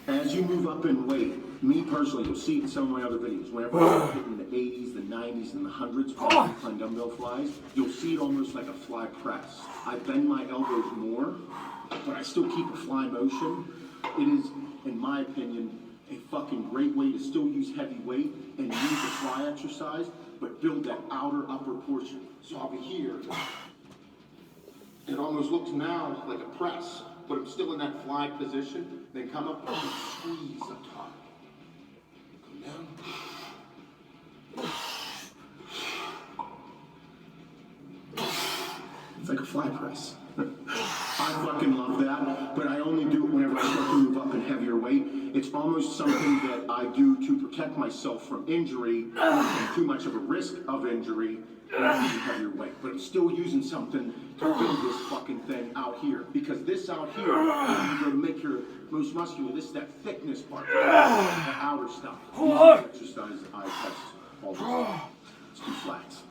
As you move up in weight, me personally, you'll see it in some of my other videos, whenever I'm hitting the 80s, the 90s, and the 100s, on dumbbell flies, you'll see it almost like a fly press. I bend my elbows more, but I still keep a fly motion. It is, in my opinion, a fucking great way to still use heavy weight and use the fly exercise, but build that outer upper portion. So I'll be here. It almost looks now like a press, but I'm still in that fly position. Then come up and squeeze up top. Come down. It's like a fly press. I fucking love that, but I only do it whenever I start to move up in heavier weight. It's almost something that I do to protect myself from injury, and too much of a risk of injury when I'm using heavier weight. But I'm still using something to build this fucking thing out here. Because this out here, you go to make your most muscular, this is that thickness part, the outer stuff. These are the exercises I test all the time. Let's do flats.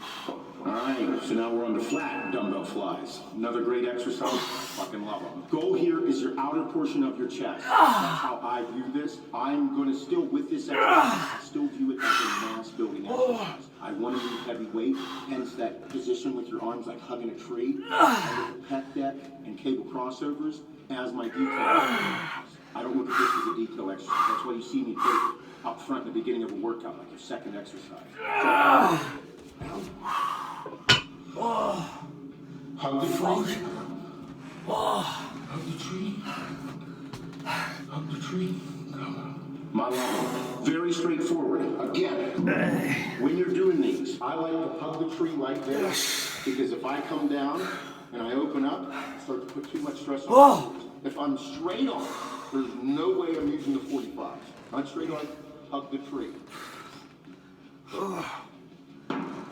Alright, so now we're on the flat dumbbell flies. Another great exercise, fucking love them. Goal here is your outer portion of your chest. That's how I view this. I'm going to still, with this exercise, I still view it as a mass building exercise. I want to use heavy weight, hence that position with your arms like hugging a tree, and with the pec deck and cable crossovers as my detail exercise. I don't look at this as a detail exercise. That's why you see me put it up front in the beginning of a workout, like your second exercise. Hug the tree. Hug the tree. Hug the tree. My love, very straightforward. Again, when you're doing these, I like to hug the tree like this, because if I come down and I open up, I start to put too much stress on my shoulders. If I'm straight on, there's no way I'm using the 45. I'm straight on, hug the tree.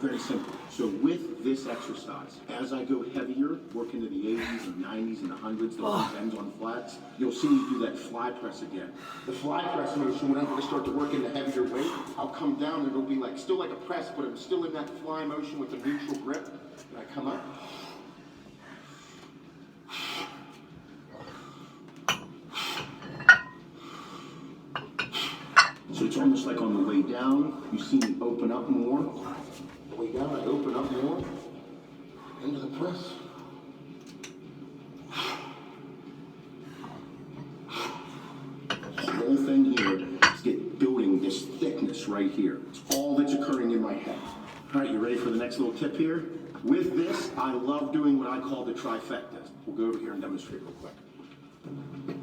Very simple. So with this exercise, as I go heavier, work into the 80s and 90s and the 100s, those ends on flats, you'll see me do that fly press again. The fly press motion, whenever I start to work into heavier weight, I'll come down and it'll be like, still like a press, but I'm still in that fly motion with a neutral grip. And I come up. So it's almost like on the way down, you see me open up more. Way down, I open up more, into the press. The whole thing here is building this thickness right here. It's all that's occurring in my head. All right, you ready for the next little tip here? With this, I love doing what I call the trifecta. We'll go over here and demonstrate real quick.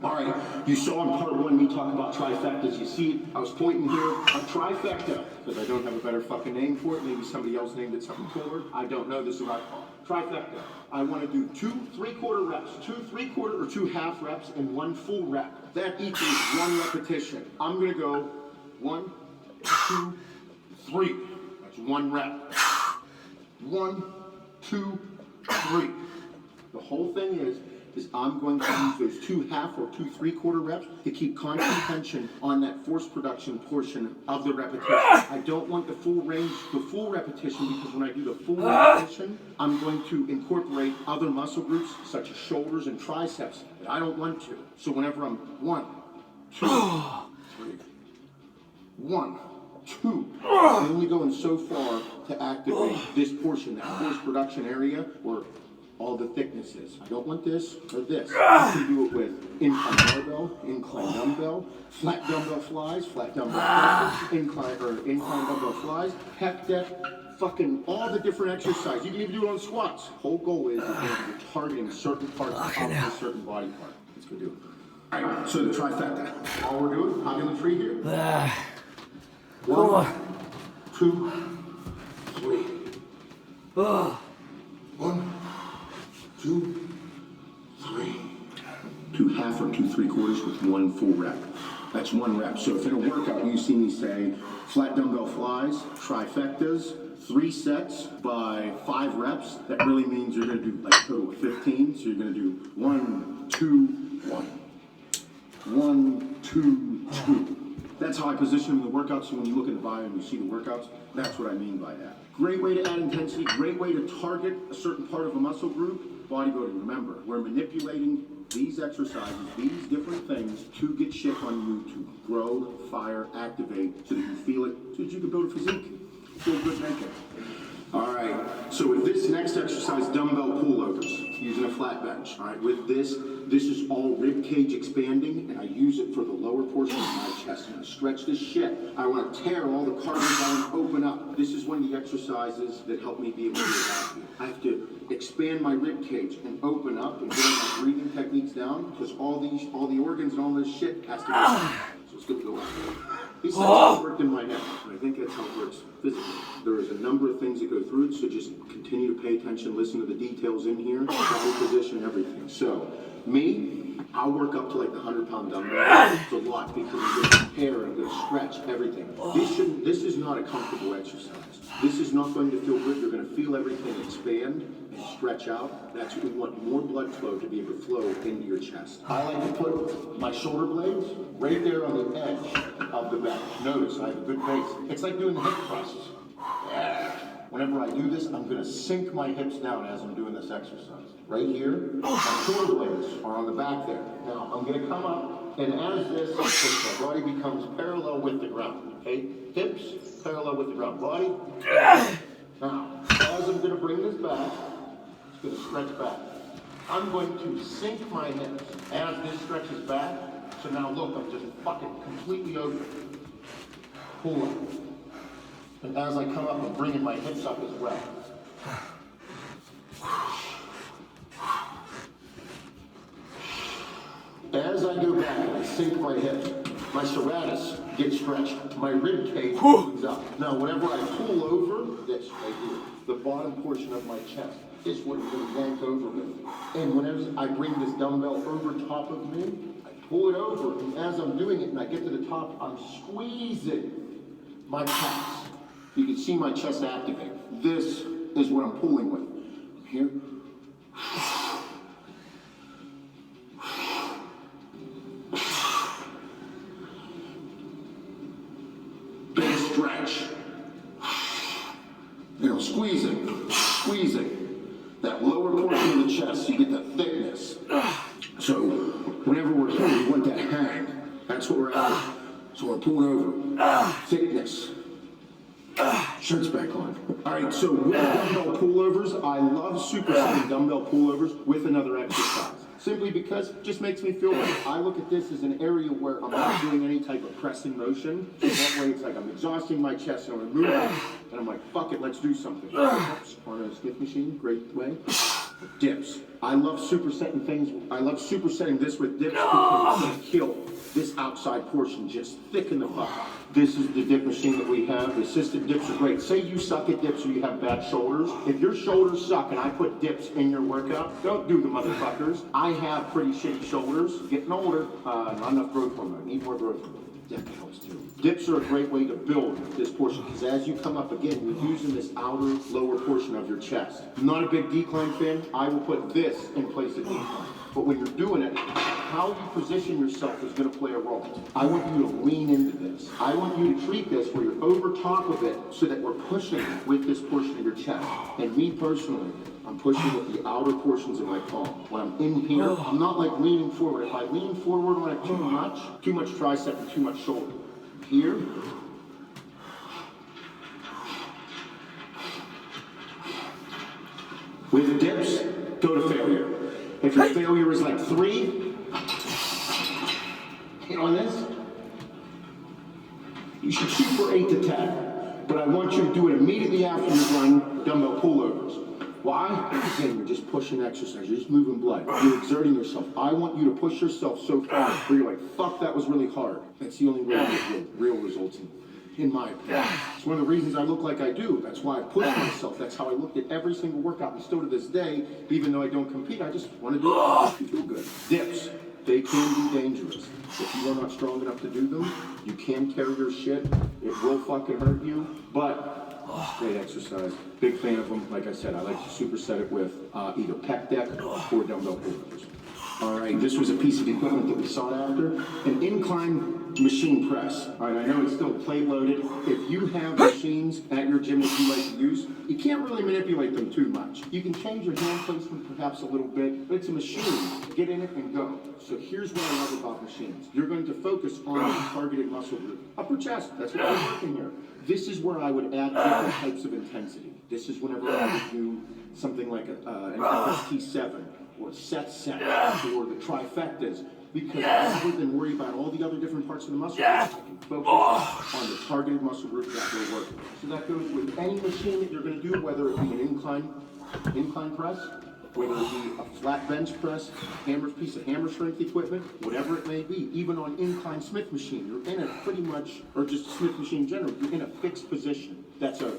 All right, you saw in part one me talk about trifectas. You see, I was pointing here, a trifecta, because I don't have a better fucking name for it. Maybe somebody else named it something cooler. I don't know, this is what I call it. Trifecta. I want to do 2 3/4 reps, 2 3/4 or 2 half reps, and 1 full rep. That equals 1 repetition. I'm going to go 1, 2, 3. That's 1 rep. 1, 2, 3. The whole thing is I'm going to use those 2 half or 2 3/4 reps to keep constant tension on that force production portion of the repetition. I don't want the full range, the full repetition, because when I do the full repetition, I'm going to incorporate other muscle groups such as shoulders and triceps that I don't want to. So whenever I'm 1, 2, 3, 1, 2, I'm only going so far to activate this portion, that force production area, where all the thickness is. I don't want this or this. I can do it with incline barbell, incline dumbbell, flat dumbbell flies, flat dumbbell flies, incline dumbbell flies, pec deck, fucking all the different exercises. You can even do it on squats. Whole goal is you're targeting certain parts of a certain body part. Let's go do it. All right, so the trifecta. All we're doing, hugging the tree here. 1, 2, 3. 1, 2, 3. 2 half or 2 3/4 with 1 full rep. That's 1 rep. So if in a workout you see me say flat dumbbell flies, trifectas, 3 sets by 5 reps, that really means you're going to do like a total of 15. So you're going to do 1, 2, 1. 1, 2, 2. That's how I position them in the workouts. So when you look at the bio and you see the workouts, that's what I mean by that. Great way to add intensity, great way to target a certain part of a muscle group. Bodybuilding, remember, we're manipulating these exercises, these different things to get shit on you to grow, fire, activate, so that you feel it, so that you can build a physique. Feel good naked. All right, so with this next exercise, dumbbell pullovers, using a flat bench. All right, with this is all rib cage expanding, and I use it for the lower portion of my chest. I'm gonna stretch this shit. I wanna tear all the cartilage, I wanna open up. This is one of the exercises that help me be able to get happy. I have to expand my rib cage and open up and get my breathing techniques down, because all the organs and all this shit has to go down. So it's gonna go up. These things have worked in my head, and I think that's how it works physically. There is a number of things that go through it, so just continue to pay attention, listen to the details in here, body position, everything. So, me, I'll work up to like the 100-pound dumbbell. It's a lot because I'm going to prepare and I'm going to stretch everything. This is not a comfortable exercise. This is not going to feel good. You're going to feel everything expand and stretch out. That's what we want, more blood flow to be able to flow into your chest. I like to put my shoulder blades right there on the edge of the bench. Notice I have a good base. It's like doing the hip presses. Yeah. Whenever I do this, I'm going to sink my hips down as I'm doing this exercise. Right here, my shoulder blades are on the back there. Now, I'm going to come up, and as this, my body becomes parallel with the ground. Okay? Hips parallel with the ground. Body. Now, as I'm going to bring this back, it's going to stretch back. I'm going to sink my hips as this stretches back. So now look, I'm just fucking completely over. Pull up. And as I come up, I'm bringing my hips up as well. As I go back and I sink my hips, my serratus gets stretched, my rib cage moves up. Now, whenever I pull over, this right here, the bottom portion of my chest is what I'm going to yank over with. And whenever I bring this dumbbell over top of me, I pull it over, and as I'm doing it and I get to the top, I'm squeezing my chest. You can see my chest activate. This is what I'm pulling with. Here. Big stretch. You know, squeezing. That lower portion of the chest, you get that thickness. So, whenever we're here, we want that hang. That's what we're at. So we're pulling over. Thickness. Shirt's back on. All right, so with dumbbell pullovers, I love supersetting dumbbell pullovers with another exercise. Simply because it just makes me feel better. I look at this as an area where I'm not doing any type of pressing motion. So that way it's like I'm exhausting my chest and I'm moving, and I'm like, fuck it, let's do something. Oops, on a stiff machine, great way. Dips. I love supersetting things. I love supersetting this with dips because it's going to kill this outside portion, just thicken the fuck. This is the dip machine that we have. The assisted dips are great. Say you suck at dips or you have bad shoulders. If your shoulders suck and I put dips in your workout, don't do the motherfuckers. I have pretty shitty shoulders. Getting older, not enough growth hormone. Need more growth hormone. That helps too. Dips are a great way to build this portion because as you come up again, you're using this outer, lower portion of your chest. I'm not a big decline fan. I will put this in place of decline. But when you're doing it, how you position yourself is going to play a role. I want you to lean into this. I want you to treat this where you're over top of it so that we're pushing with this portion of your chest. And me personally, I'm pushing with the outer portions of my palm. When I'm in here, I'm not like leaning forward. If I lean forward when I have too much tricep and too much shoulder. Here. With dips, go to failure. If your failure is like 3, hit on this, you should shoot for 8 to 10. But I want you to do it immediately after you run dumbbell pullovers. Why? Again, you're just pushing exercise. You're just moving blood. You're exerting yourself. I want you to push yourself so far where you're like, fuck, that was really hard. That's the only way to get real results in my opinion. It's one of the reasons I look like I do. That's why I push myself. That's how I looked at every single workout. And still to this day, even though I don't compete, I just want to do it just to feel good. Dips, they can be dangerous. If you are not strong enough to do them, you can carry your shit. It will fucking hurt you, but great exercise. Big fan of them. Like I said, I like to superset it with either pec deck or dumbbell pullovers. All right, this was a piece of equipment that we sought after, an incline machine press. All right, I know it's still plate loaded. If you have machines at your gym that you like to use, you can't really manipulate them too much. You can change your hand placement perhaps a little bit, but it's a machine. Get in it and go. So here's what I love about machines. You're going to focus on a targeted muscle group. Upper chest, that's what we're working here. This is where I would add different types of intensity. This is whenever I would do something like an LST7 or set or the trifectas, because rather than worry about all the other different parts of the muscle group, I can focus on the targeted muscle group that we're working. So that goes with any machine that you're going to do, whether it be an incline press, whether it be a flat bench press, piece of hammer strength equipment, whatever it may be. Even on incline Smith machine, you're in a pretty much, or just Smith machine in general, you're in a fixed position. That's a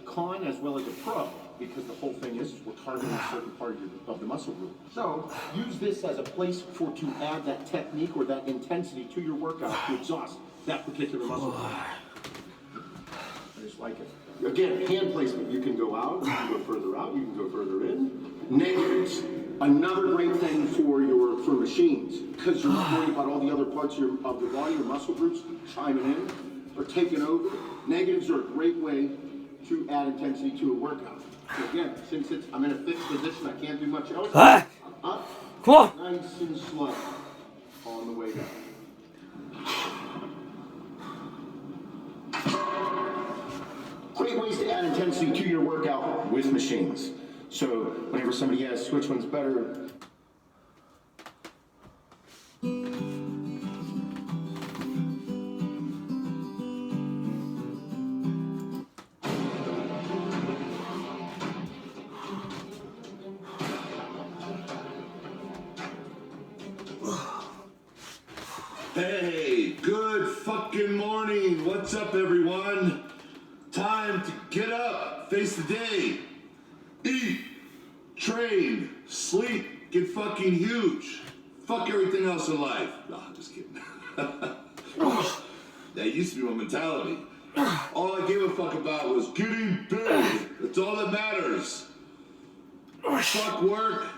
con as well as a pro, because the whole thing is we're targeting a certain part of the muscle group. So use this as a place to add that technique or that intensity to your workout to exhaust that particular muscle group. I just like it. Again, hand placement. You can go out, you can go further out, you can go further in. Negatives. Another great thing for machines, because you're not worried about all the other parts of the body or muscle groups chiming in or taking over. Negatives are a great way to add intensity to a workout. So again, since I'm in a fixed position, I can't do much else. I'm up, Come on. nice and slow on the way down. Great ways to add intensity to your workout with machines. So whenever somebody asks which one's better, Hey, good fucking morning. What's up, everyone? Time to get up, face the day, eat, train, sleep, get fucking huge. Fuck everything else in life. No, just kidding. That used to be my mentality. All I gave a fuck about was getting big. That's all that matters. Fuck work,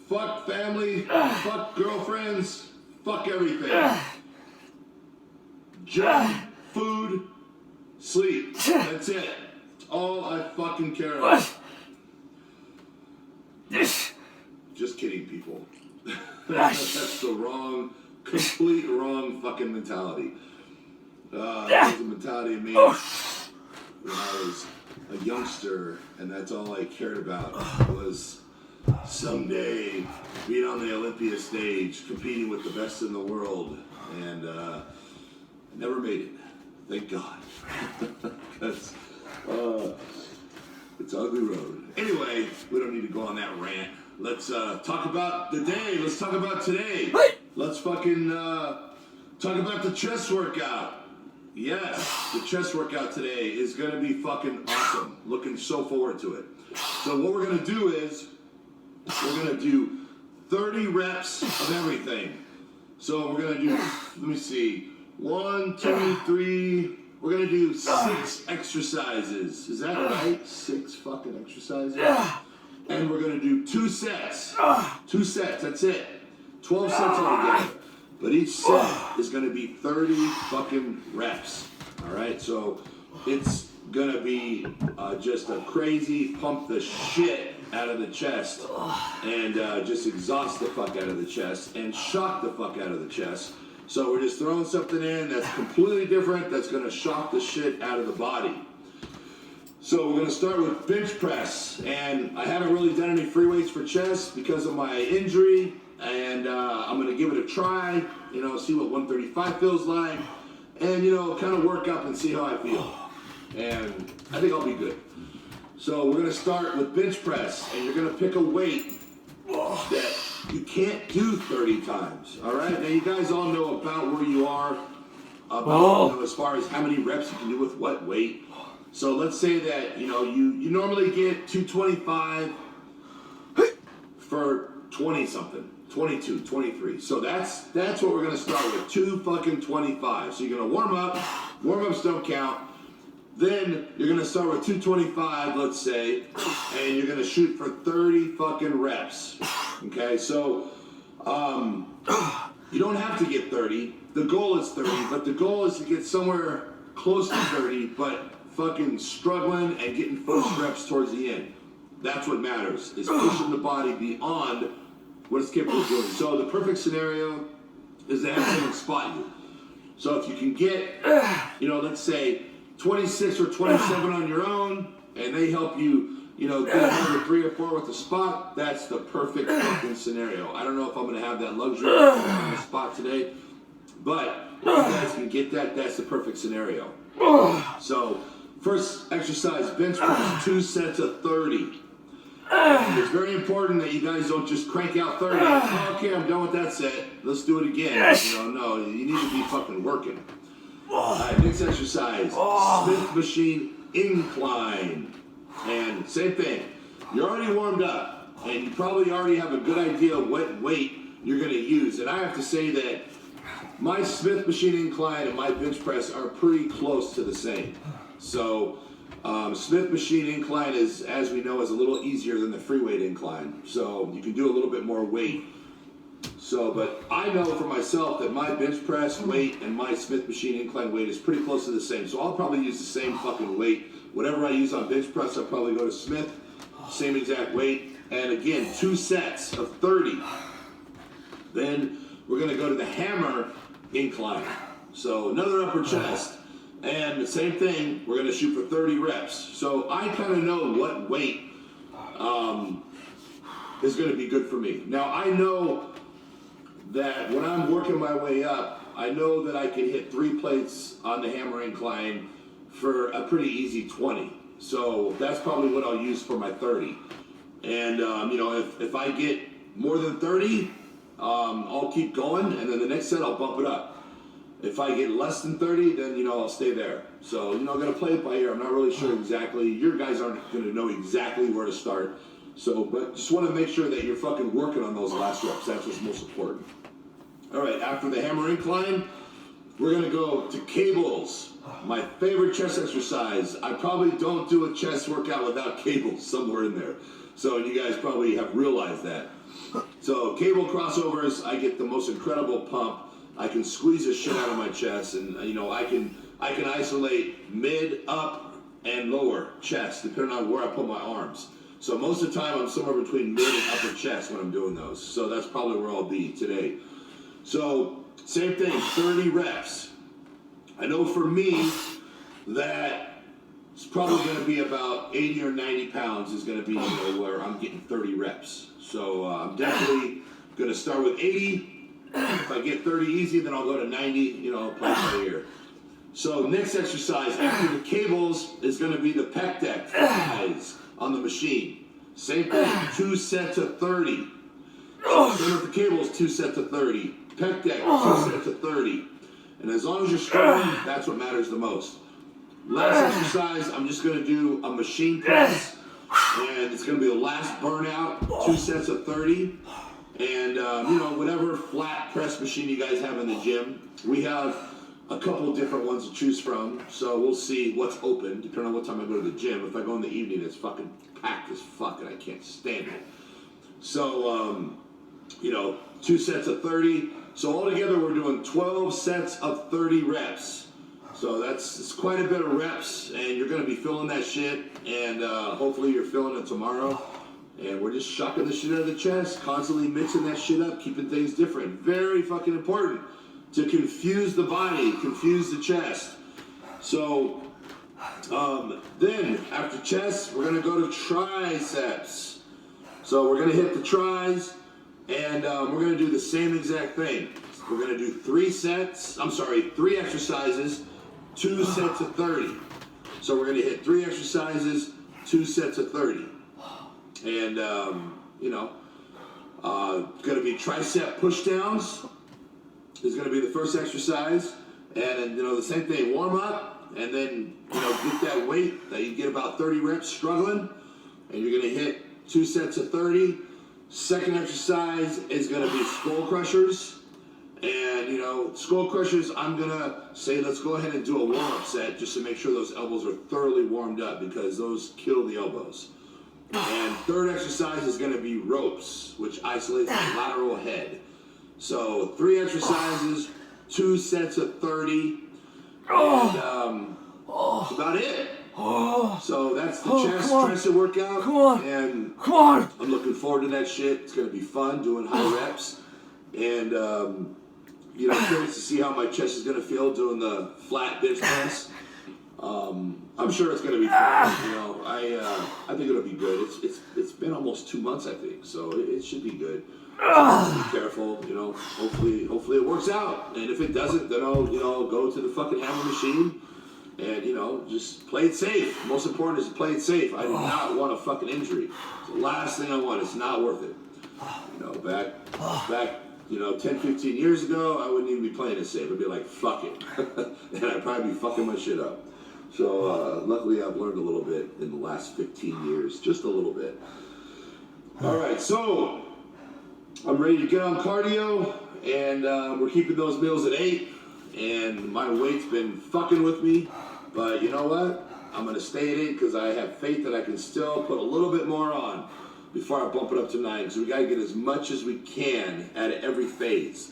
fuck family, fuck girlfriends, fuck everything. Gym, food, sleep. That's it. It's all I fucking care about. Just kidding, people. That's the complete wrong fucking mentality. That was a mentality of me when I was a youngster, and that's all I cared about was someday being on the Olympia stage, competing with the best in the world, and never made it. Thank God. That's it's an ugly road. Anyway, we don't need to go on that rant. Let's talk about the day. Let's talk about today. Let's fucking talk about the chest workout. Yes, the chest workout today is going to be fucking awesome. Looking so forward to it. So what we're going to do is we're going to do 30 reps of everything. So we're going to do, let me see, 1, 2, 3. We're going to do 6 exercises. Is that right? 6 fucking exercises? And we're going to do 2 sets. 2 sets, that's it. 12 sets altogether. But each set is going to be 30 fucking reps. All right? So it's going to be just a crazy pump the shit out of the chest and just exhaust the fuck out of the chest and shock the fuck out of the chest. So we're just throwing something in that's completely different, that's going to shock the shit out of the body. So we're going to start with bench press, and I haven't really done any free weights for chest because of my injury, and I'm going to give it a try, see what 135 feels like, and kind of work up and see how I feel. And I think I'll be good. So we're going to start with bench press, and you're going to pick a weight that you can't do 30 times, all right? Now, you guys all know about where you are, as far as how many reps you can do with what weight. So let's say that, you normally get 225 for 20-something, 22, 23. So that's what we're going to start with, 2 fucking 25. So you're going to warm up. Warm-ups don't count. Then you're going to start with 225, let's say, and you're going to shoot for 30 fucking reps. Okay, so You don't have to get 30. The goal is 30, but the goal is to get somewhere close to 30, but fucking struggling and getting first reps towards the end. That's what matters, is pushing the body beyond what it's capable of doing. So the perfect scenario is to have someone spot you. So if you can get, let's say 26 or 27 on your own, and they help you, get another 3 or 4 with the spot, that's the perfect fucking scenario. I don't know if I'm going to have that luxury on the spot today, but if you guys can get that, that's the perfect scenario. So, first exercise, bench press, 2 sets of 30. It's very important that you guys don't just crank out 30. Oh, okay, I'm done with that set. Let's do it again. No, you need to be fucking working. All right, next exercise, Smith machine incline. And same thing, you're already warmed up, and you probably already have a good idea of what weight you're going to use. And I have to say that my Smith machine incline and my bench press are pretty close to the same. So Smith machine incline is, as we know, is a little easier than the free weight incline. So you can do a little bit more weight. So, but I know for myself that my bench press weight and my Smith machine incline weight is pretty close to the same. So I'll probably use the same fucking weight. Whatever I use on bench press, I'll probably go to Smith, same exact weight. And again, 2 sets of 30. Then we're gonna go to the hammer incline. So another upper chest. And the same thing, we're gonna shoot for 30 reps. So I kind of know what weight is gonna be good for me. Now I know that when I'm working my way up, I know that I can hit 3 plates on the hammer incline for a pretty easy 20. So that's probably what I'll use for my 30. And if I get more than 30, I'll keep going, and then the next set I'll bump it up. If I get less than 30, then I'll stay there. So I'm gonna play it by ear. I'm not really sure exactly. Your guys aren't gonna know exactly where to start. So, but just want to make sure that you're fucking working on those last reps. That's what's most important. All right, after the hammer incline, we're gonna go to cables. My favorite chest exercise. I probably don't do a chest workout without cables somewhere in there. So you guys probably have realized that. So cable crossovers, I get the most incredible pump. I can squeeze the shit out of my chest, and I can isolate mid, up, and lower chest depending on where I put my arms. So most of the time I'm somewhere between mid and upper chest when I'm doing those. So that's probably where I'll be today. So same thing, 30 reps. I know for me that it's probably going to be about 80 or 90 pounds is going to be where I'm getting 30 reps. So I'm definitely going to start with 80. If I get 30 easy, then I'll go to 90, play by ear. So next exercise after the cables is going to be the pec deck thighs on the machine. Same thing, 2 sets of 30. So same with the cables, 2 sets of 30. Pec deck, 2 sets of 30. And as long as you're struggling, that's what matters the most. Last exercise, I'm just going to do a machine press. And it's going to be the last burnout, 2 sets of 30. And, whatever flat press machine you guys have in the gym. We have a couple different ones to choose from. So we'll see what's open, depending on what time I go to the gym. If I go in the evening, it's fucking packed as fuck, and I can't stand it. So, 2 sets of 30. So altogether, we're doing 12 sets of 30 reps. So it's quite a bit of reps, and you're going to be feeling that shit, and hopefully you're feeling it tomorrow. And we're just shucking the shit out of the chest, constantly mixing that shit up, keeping things different. Very fucking important to confuse the body, confuse the chest. So then, after chest, we're going to go to triceps. So we're going to hit the tris, and we're going to do the same exact thing. We're going to do 3 exercises, 2 sets of 30. So we're going to hit 3 exercises, 2 sets of 30. And, going to be tricep pushdowns is going to be the first exercise. And, the same thing, warm up, and then, get that weight that you get about 30 reps struggling. And you're going to hit 2 sets of 30. Second exercise is going to be skull crushers. And, skull crushers, I'm going to say let's go ahead and do a warm-up set just to make sure those elbows are thoroughly warmed up because those kill the elbows. And third exercise is going to be ropes, which isolates the lateral head. So 3 exercises, 2 sets of 30, and that's about it. So that's the chest tricep workout, and I'm looking forward to that shit. It's gonna be fun doing high reps, and you know, curious to see how my chest is gonna feel doing the flat bench press. I'm sure it's gonna be fun. You know, I think it'll be good. It's been almost 2 months, I think, so it should be good. Be careful, you know. Hopefully it works out. And if it doesn't, then I'll go to the fucking hammer machine and just play it safe. Most important is to play it safe. I do not want a fucking injury. It's the last thing I want. It's not worth it. You know, back 10, 15 years ago, I wouldn't even be playing it safe. I'd be like, fuck it. And I'd probably be fucking my shit up. So luckily I've learned a little bit in the last 15 years. Just a little bit. All right, so I'm ready to get on cardio, and we're keeping those meals at 8, and my weight's been fucking with me, but you know what? I'm going to stay at 8 because I have faith that I can still put a little bit more on before I bump it up to 9, because we got to get as much as we can out of every phase.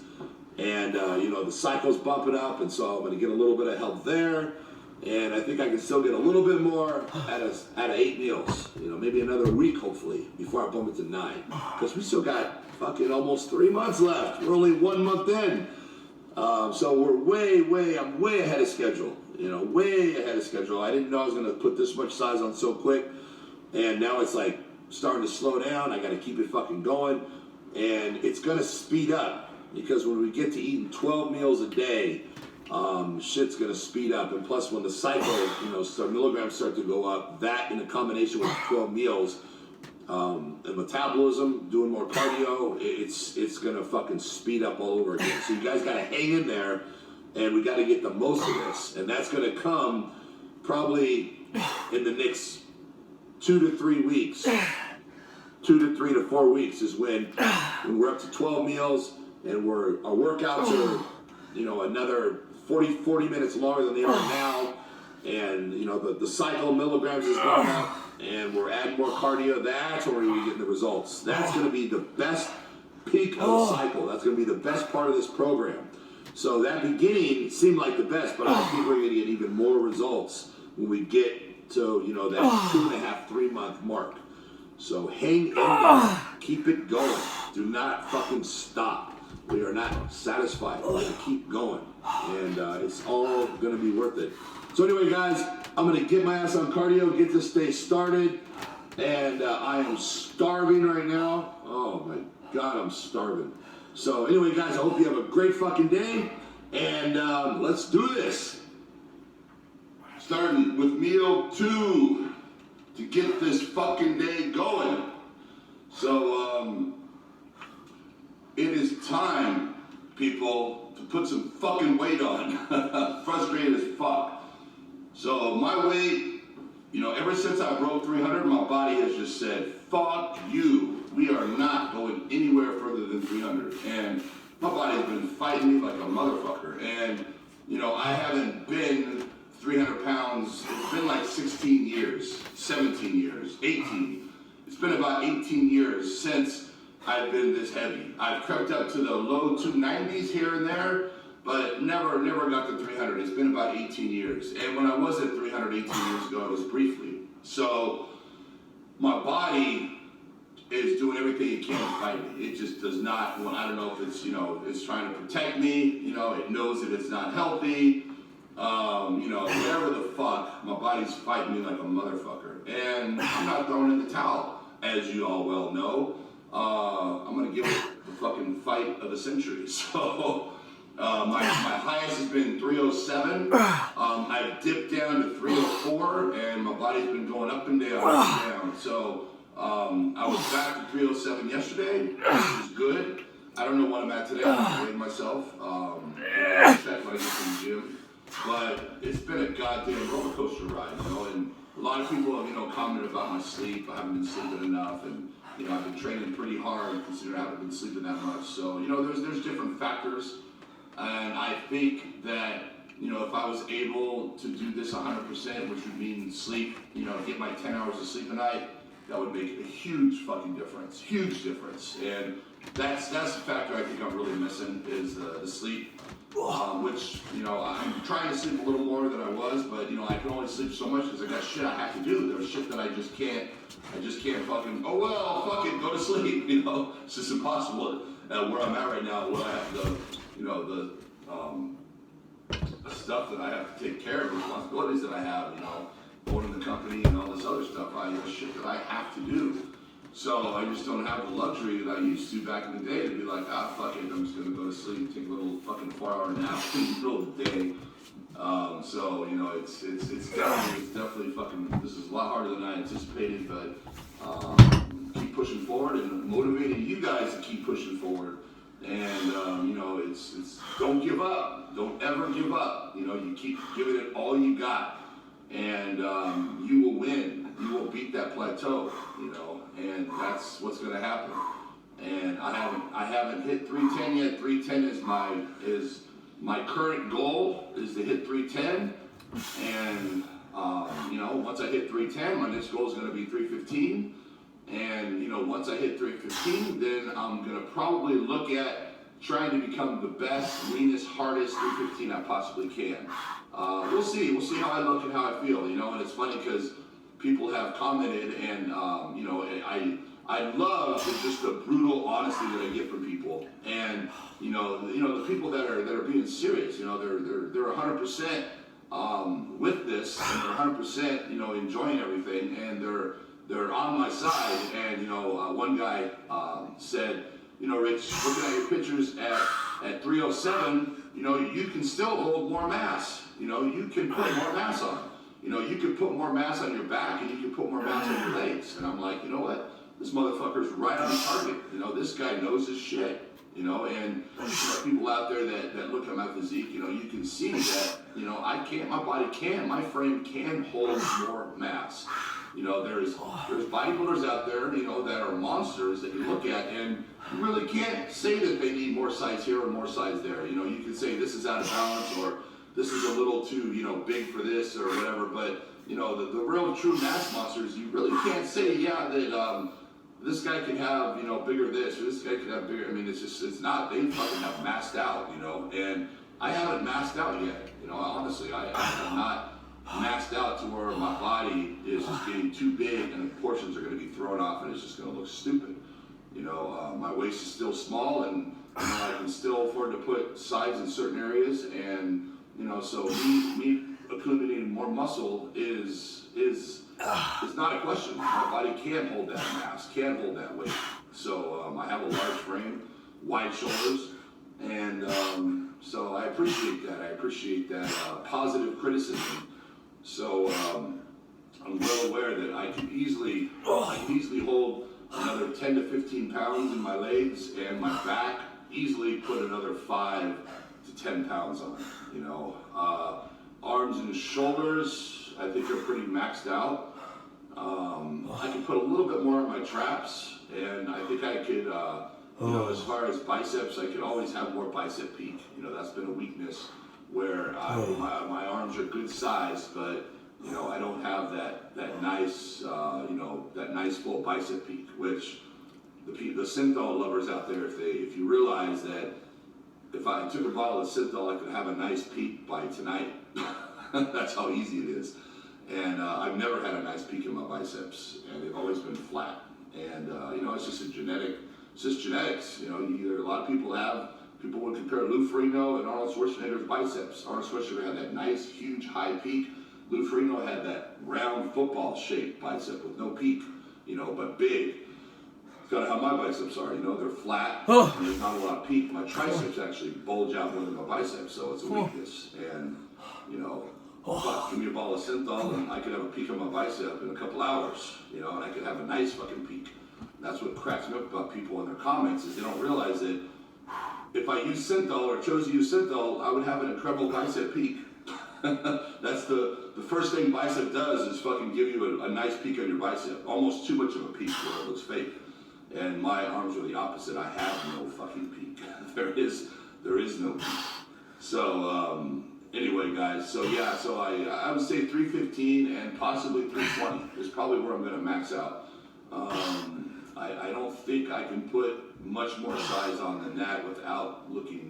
And, the cycle's bumping up, and so I'm going to get a little bit of help there, and I think I can still get a little bit more out of 8 meals, maybe another week, hopefully, before I bump it to 9, because we still got fucking almost 3 months left. We're only 1 month in. So we're I'm way ahead of schedule. Way ahead of schedule. I didn't know I was going to put this much size on so quick. And now it's like starting to slow down. I got to keep it fucking going. And it's going to speed up. Because when we get to eating 12 meals a day, shit's going to speed up. And plus when the cycle, milligrams start to go up, that in a combination with 12 meals, and metabolism, doing more cardio, it's gonna fucking speed up all over again. So you guys gotta hang in there, and we gotta get the most of this. And that's gonna come probably in the next 2 to 3 weeks. 2 to 3 to 4 weeks is when we're up to 12 meals, and our workouts are, another 40 minutes longer than they are now. And the cycle milligrams is going up, and we're adding more cardio. That's when we're going to be getting the results. That's going to be the best peak of the cycle. That's going to be the best part of this program. So that beginning seemed like the best, but I think we're going to get even more results when we get to that 2.5, 3 month mark. So hang in there, keep it going. Do not fucking stop. We are not satisfied. We're going to keep going, and it's all going to be worth it. So anyway, guys, I'm going to get my ass on cardio, get this day started, and I am starving right now. Oh, my God, I'm starving. So anyway, guys, I hope you have a great fucking day, and let's do this. Starting with meal 2 to get this fucking day going. So it is time, people, to put some fucking weight on. Frustrated as fuck. So my weight, ever since I broke 300, my body has just said, fuck you. We are not going anywhere further than 300. And my body has been fighting me like a motherfucker. And, I haven't been 300 pounds. It's been like 16 years, 17 years, 18. It's been about 18 years since I've been this heavy. I've crept up to the low 290s here and there, but never got to 300. It's been about 18 years. And when I was at 300 18 years ago, it was briefly. So my body is doing everything it can to fight me. It just does not, I don't know if it's, it's trying to protect me. It knows that it's not healthy. Whatever the fuck, my body's fighting me like a motherfucker. And I'm not throwing in the towel, as you all well know. I'm going to give it the fucking fight of the century. So my highest has been 307. I've dipped down to 304, and my body's been going up and down, So I was back to 307 yesterday, which is good. I don't know what I'm at today. I'm weighing myself. I'll check when I get to the gym. But it's been a goddamn roller coaster ride, and a lot of people have, commented about my sleep. I haven't been sleeping enough, and I've been training pretty hard considering I haven't been sleeping that much. So, there's different factors. And I think that, if I was able to do this 100%, which would mean sleep, get my 10 hours of sleep a night, that would make a huge fucking difference. Huge difference. And that's the factor I think I'm really missing is the sleep. Which, you know, I'm trying to sleep a little more than I was, but, you know, I can only sleep so much because I got shit I have to do. There's shit that I just can't fucking, oh, well, fucking go to sleep, you know? It's just impossible where I'm at right now, where I have the stuff that I have to take care of, responsibilities that I have, you know, owning the company and all this other stuff. I have shit that I have to do. So I just don't have the luxury that I used to back in the day to be like, fuck it, I'm just gonna go to sleep, take a little fucking 4-hour nap in the middle of the day. So, you know, it's definitely fucking, this is a lot harder than I anticipated, but keep pushing forward and motivating you guys to keep pushing forward. And, you know, it's don't give up. Don't ever give up. You know, you keep giving it all you got, and you will win. You will beat that plateau, you know, and that's what's going to happen. And I haven't hit 310 yet. 310 is my current goal is to hit 310, and you know, once I hit 310, my next goal is going to be 315. And, you know, once I hit 315, then I'm going to probably look at trying to become the best, leanest, hardest 315 I possibly can. We'll see. We'll see how I look and how I feel, you know. And it's funny because people have commented, and, you know, I love just the brutal honesty that I get from people. And, you know, the people that are being serious, you know, they're 100% with this, and they're 100%, you know, enjoying everything, and they're on my side. And, you know, one guy said, you know, Rich, looking at your pictures at 307, you know, you can still hold more mass. You know, you can put more mass on. You know, you can put more mass on your back, and you can put more mass on your legs. And I'm like, you know what? This motherfucker's right on target. You know, this guy knows his shit. You know, and you know, people out there that look at my physique, you know, you can see that, you know, my body can, my frame can hold more mass. You know, there's bodybuilders out there, you know, that are monsters that you look at, and you really can't say that they need more size here or more size there. You know, you can say this is out of balance, or this is a little too, you know, big for this or whatever. But, you know, the real true mass monsters, you really can't say, yeah, that this guy can have, you know, bigger this, or this guy can have bigger. I mean, it's not, they fucking have massed out, you know, and I haven't massed out yet. You know, honestly, I have not massed out to where my body is just getting too big and the portions are going to be thrown off and it's just going to look stupid. You know, my waist is still small, and, you know, I can still afford to put size in certain areas, and, you know, so me accumulating more muscle is not a question. My body can hold that mass, can hold that weight. So I have a large frame, wide shoulders, and so I appreciate that. I appreciate that positive criticism. So I'm well aware that I can easily hold another 10 to 15 pounds in my legs, and my back easily put another 5 to 10 pounds on. You know, arms and shoulders, I think are pretty maxed out. I can put a little bit more on my traps, and I think I could, you know, as far as biceps, I could always have more bicep peak. You know, that's been a weakness where my arms are good size, but, you know, I don't have that nice, you know, that nice full bicep peak, which the synthol lovers out there, if you realize that if I took a bottle of synthol, I could have a nice peak by tonight. That's how easy it is. And I've never had a nice peak in my biceps, and they've always been flat. And, you know, it's just genetics. You know, a lot of people would compare Lou Ferrigno and Arnold Schwarzenegger's biceps. Arnold Schwarzenegger had that nice, huge, high peak. Lou Ferrigno had that round football-shaped bicep with no peak, you know, but big. It's kind of how my biceps are, you know, they're flat, and there's not a lot of peak. My triceps actually bulge out more than my biceps, so it's a weakness. And, you know, but give me a ball of synthol, and I could have a peak on my bicep in a couple hours, you know, and I could have a nice fucking peak. That's what cracks me up about people in their comments, is they don't realize that if I use synthol or chose to use synthol, I would have an incredible bicep peak. That's the first thing bicep does, is fucking give you a nice peak on your bicep. Almost too much of a peak where it looks fake. And my arms are the opposite. I have no fucking peak. There is no peak. So anyway, guys. So yeah. So I would say 315 and possibly 320 is probably where I'm going to max out. I don't think I can put much more size on than that without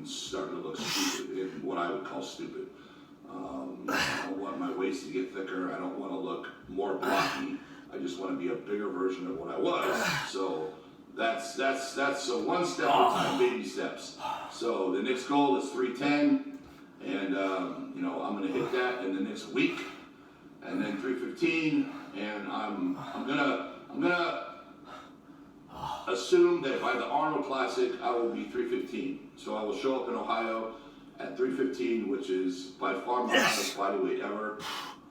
starting to look stupid, in what I would call stupid. I don't want my waist to get thicker. I don't want to look more blocky. I just want to be a bigger version of what I was. So that's so one step at a time, baby steps. So the next goal is 310, and you know, I'm gonna hit that in the next week, and then 315, and I'm gonna assume that by the Arnold Classic I will be 315. So I will show up in Ohio at 315, which is by far my highest body weight ever,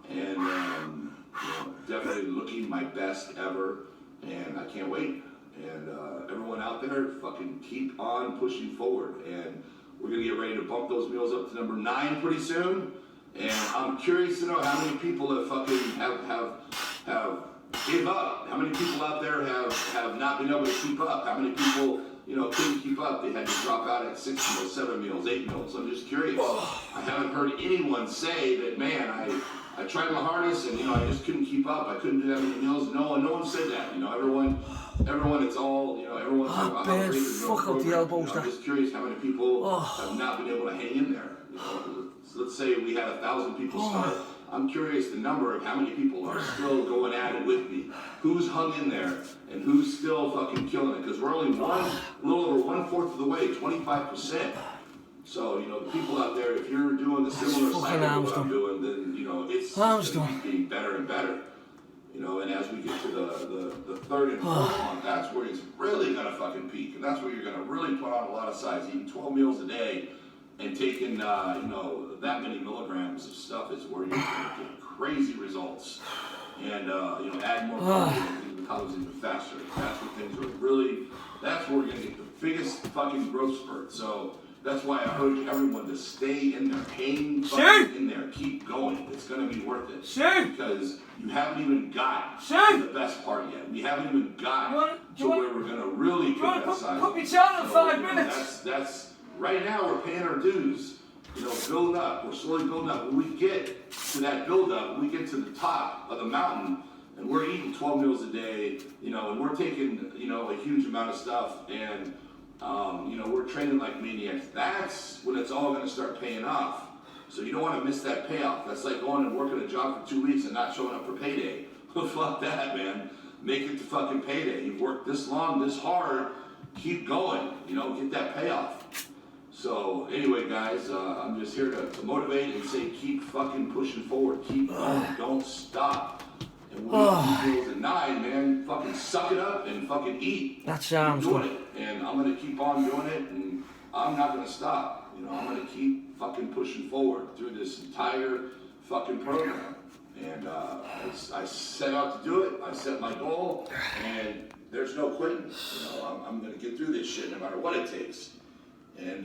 and you know, definitely looking my best ever, and I can't wait. And everyone out there, fucking keep on pushing forward, and we're gonna get ready to bump those meals up to number 9 pretty soon. And I'm curious to know how many people have fucking have gave up. How many people out there have not been able to keep up? How many people, you know, couldn't keep up? They had to drop out at 6 meals, 7 meals, 8 meals. I'm just curious. I haven't heard anyone say that, man, I tried my hardest and, you know, I just couldn't keep up. I couldn't do that many meals. No one said that. You know, everyone, it's all, you know, everyone's talking about how great the fuck up the elbows, I'm just curious how many people have not been able to hang in there. You know, let's say we had 1,000 people start. I'm curious the number of how many people are still going at it with me. Who's hung in there and who's still fucking killing it? Because we're only a little over 1/4 of the way, 25%. So, you know, the people out there, if you're doing the similar cycle to what I'm doing, then, you know, it's going to keep getting better and better. You know, and as we get to the third and fourth month, that's where it's really going to fucking peak. And that's where you're going to really put on a lot of size. Eating 12 meals a day and taking, you know, that many milligrams of stuff is where you're going to get crazy results. And, you know, add more cardio and things becomes even faster. That's where things are really, that's where we're going to get the biggest fucking growth spurt. So that's why I urge everyone to stay in there, hang fucking in there, keep going. It's going to be worth it. Because you haven't even got to the best part yet. We haven't even got to where we're going to really get that size. Put me down in 5 minutes. That's right now we're paying our dues. You know, building up. We're slowly building up. When we get to that build up, when we get to the top of the mountain, and we're eating 12 meals a day, you know, and we're taking, you know, a huge amount of stuff, and you know, we're training like maniacs. That's when it's all going to start paying off. So you don't want to miss that payoff. That's like going and working a job for 2 weeks and not showing up for payday. Fuck that, man. Make it to fucking payday. You've worked this long, this hard. Keep going. You know, get that payoff. So anyway, guys, I'm just here to motivate and say keep fucking pushing forward. Keep going. Don't stop. And when we do meals at 9, man, fucking suck it up and fucking eat. That sounds good. And I'm gonna keep on doing it, and I'm not gonna stop. You know, I'm gonna keep fucking pushing forward through this entire fucking program. And I set out to do it. I set my goal, and there's no quitting. You know, I'm gonna get through this shit no matter what it takes. And